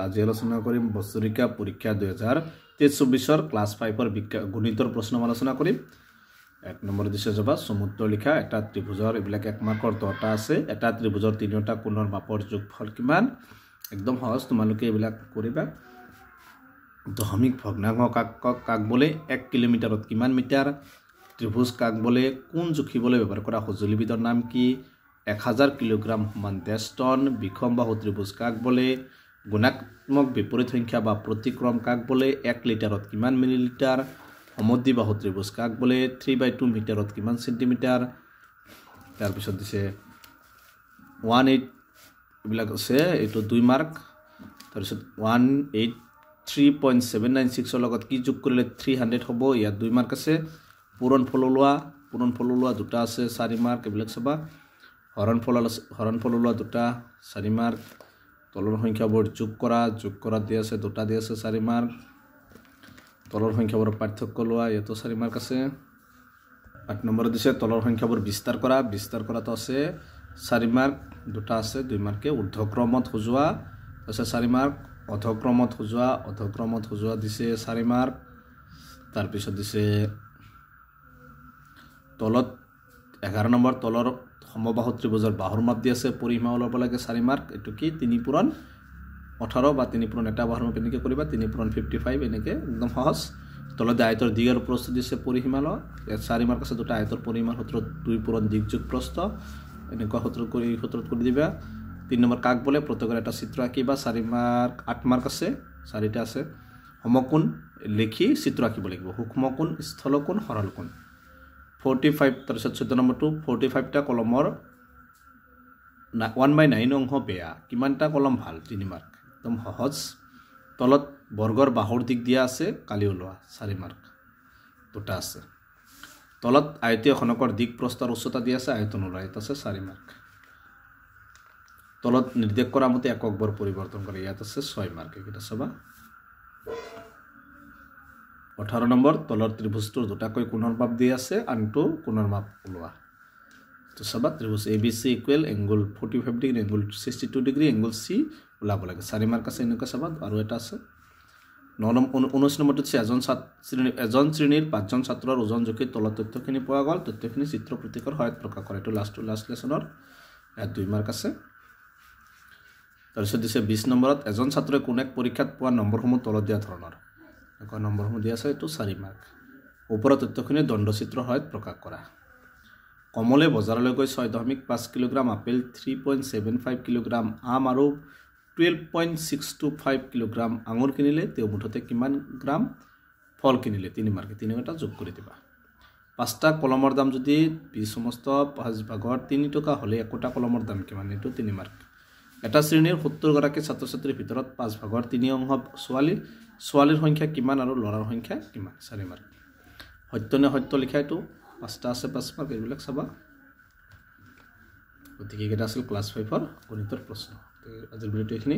আজি আলোচনা কৰিম বছৰিকা পৰীক্ষা 2023-24 ক্লাছ 5 গণিতৰ প্ৰশ্ন আলোচনা কৰিম। 1 নম্বৰ দিছে জবা সমুদ্ৰ লিখা এটা ত্ৰিভুজৰ এবিলাক 1 মাৰ্কৰ 10টা আছে। এটা ত্ৰিভুজৰ 3টা কোণৰ মাপৰ যোগফল কিমান? একদম সহজ, তোমালোকে এবিলাক কৰিবা। দশমিক ভগ্নাংশ কাক বলে? 1 কিলোমিটাৰত কিমান মিটাৰ? ত্ৰিভুজ কাক বলে? কোণ জুখিবলৈ ব্যৱহাৰ কৰা সঁজুলিবিধৰ নাম কি? 1000 কিলোগ্ৰাম সমান 10 টন। বিষমবাহু ত্ৰিভুজ কাক বলে? গুণাত্মক বিপৰীত সংখ্যা বা প্ৰতিক্ৰম কাক বলে? 1 লিটাৰত কিমান মিলিলিটাৰ? সমদ্বিবাহু ত্ৰিভুজ কাক বলে? 3/2 মিটাৰত কিমান সেন্টিমিটাৰ? তাৰ পিছত দিছে 18 এবিলাক আছে, এইটো 2 মাৰ্ক। তাৰ পিছত 183.796 ৰ লগত কি যোগ কৰিলে 300 হ'ব? ইয়াত 2 মাৰ্ক আছে। পূৰণফল ওলোৱা দুটা আছে, 4 মাৰ্ক। এবিলাক চাবা। হৰণফল ওলোৱা দুটা, 4 মাৰ্ক। তলৰ সংখ্যাবোৰ যোগ কৰা দি আছে, দুটা দি আছে, 4 মাৰ্ক। তলৰ সংখ্যাবোৰৰ পাৰ্থক্য লোৱা, ইয়াতো 4 মাৰ্ক আছে। 8 নম্বৰত দিছে তলৰ সংখ্যাবোৰ বিস্তাৰ কৰাটো আছে 4 মাৰ্ক, দুটা আছে, 2 মাৰ্কে। ঊৰ্ধ্বক্ৰমত সজোৱা আছে 4 মাৰ্ক। অধক্ৰমত সজোৱা দিছে 4 মাৰ্ক। তাৰপিছত দিছে তলত 11 নম্বৰ তলৰ সমবাহু ত্ৰিভুজৰ বাহুৰ মাপ দি আছে, পৰিসীমা ওলাব লাগে 4 মাৰ্ক। এইটো কি 3×18 বা 3×1 বাহুৰ মাপ এনেকৈ কৰিবা, 3×55 এনেকৈ, একদম সহজ। তলতে আয়তৰ দিগ আৰু প্ৰস্থ দিছে, পৰিসীমা ল। ইয়াত 4 মাৰ্ক আছে, দুটা আয়তৰ পৰিসীমাৰ সূত্ৰত 2 দিগ যোগ প্ৰস্থ, এনেকুৱা সূত্ৰত কৰি দিবা। 3 নম্বৰ কাক বলে? প্ৰত্যেকৰ এটা চিত্ৰ আঁকিবা, 4 মাৰ্ক। 8 মাৰ্ক আছে, 4টা আছে। সমকোণ লিখি চিত্ৰ আঁকিব লাগিব, সূক্ষ্মকোণ, স্থলকোণ, সৰলকোণ। 45, তাৰপিছত 14 নম্বৰটো 45টা কলমৰ 1/9 অংশ বেয়া, কিমানটা কলম ভাল? 3 মাৰ্ক, একদম সহজ। তলত বৰ্গৰ বাহুৰ দিক দিয়া আছে, কালি ওলোৱা, 4 মাৰ্ক, দুটা আছে। তলত আয়তীয় খনকৰ দিক প্ৰস্থৰ উচ্চতা দিয়া আছে, আয়তন ওলোৱা, ইয়াত আছে 4 মাৰ্ক। তলত নিৰ্দেশ কৰা মতে এককবোৰ পৰিৱৰ্তন কৰে, ইয়াত আছে 6 মাৰ্ক। এইকেইটা চাবা। 18 নম্বৰ তলৰ ত্ৰিভুজটোৰ দুটাকৈ কোণৰ মাপ দিয়া আছে, আনটো কোণৰ মাপ ওলোৱা। তো চাবা, ত্ৰিভুজ ABC equal angle 45 degree, angle 62 degree, angle C ওলাব লাগে, 4 মাৰ্ক আছে। এনেকুৱা চাবা। আৰু এটা আছে 19 নম্বৰটো আছে এজন শ্ৰেণীৰ 5জন ছাত্ৰৰ ওজন জুখি তলত তথ্যখিনি পোৱা গ'ল, তথ্যখিনি চিত্ৰ প্ৰতীকৰ সহায়ত প্ৰকাশ কৰে। এইটো লাষ্ট লেচনৰ, ইয়াত 2 মাৰ্ক আছে। তাৰপিছত দিছে 20 নম্বৰত এজন ছাত্ৰই কোনে পৰীক্ষাত পোৱা নম্বৰসমূহ তলত দিয়া ধৰণৰ, এনেকুৱা নম্বৰসমূহ দিয়া আছে, এইটো 4 মাৰ্ক। ওপৰৰ তথ্যখিনি দণ্ডচিত্ৰৰ সহায়ত প্ৰকাশ কৰা। কমলে বজাৰলৈ গৈ 6.5 কিলোগ্ৰাম আপেল, 3.75 কিলোগ্ৰাম আম আৰু 12.625 কিলোগ্ৰাম আঙুৰ কিনিলে। তেওঁ মুঠতে কিমান গ্ৰাম ফল কিনিলে? 3 মাৰ্ক। 3টা যোগ কৰি দিবা। 5টা কলমৰ দাম যদি 20 সমস্ত 5/3 টকা হ'লে একোটা কলমৰ দাম কিমান? এইটো 3 মাৰ্ক। এটা শ্ৰেণীৰ 70 গৰাকী ছাত্ৰ ছাত্ৰীৰ ভিতৰত 5/3 অংশ ছোৱালীৰ সংখ্যা কিমান আৰু ল'ৰাৰ সংখ্যা কিমান? 4 মাৰ্ক। সত্য নে সত্য লিখা, এইটো 5টা আছে, 5 মাৰ্ক। এইবিলাক চাবা। গতিকে এইকেইটা আছিল ক্লাছ 5ৰ গণিতৰ প্ৰশ্ন। আজিৰ ভিডিঅ'টো এইখিনি।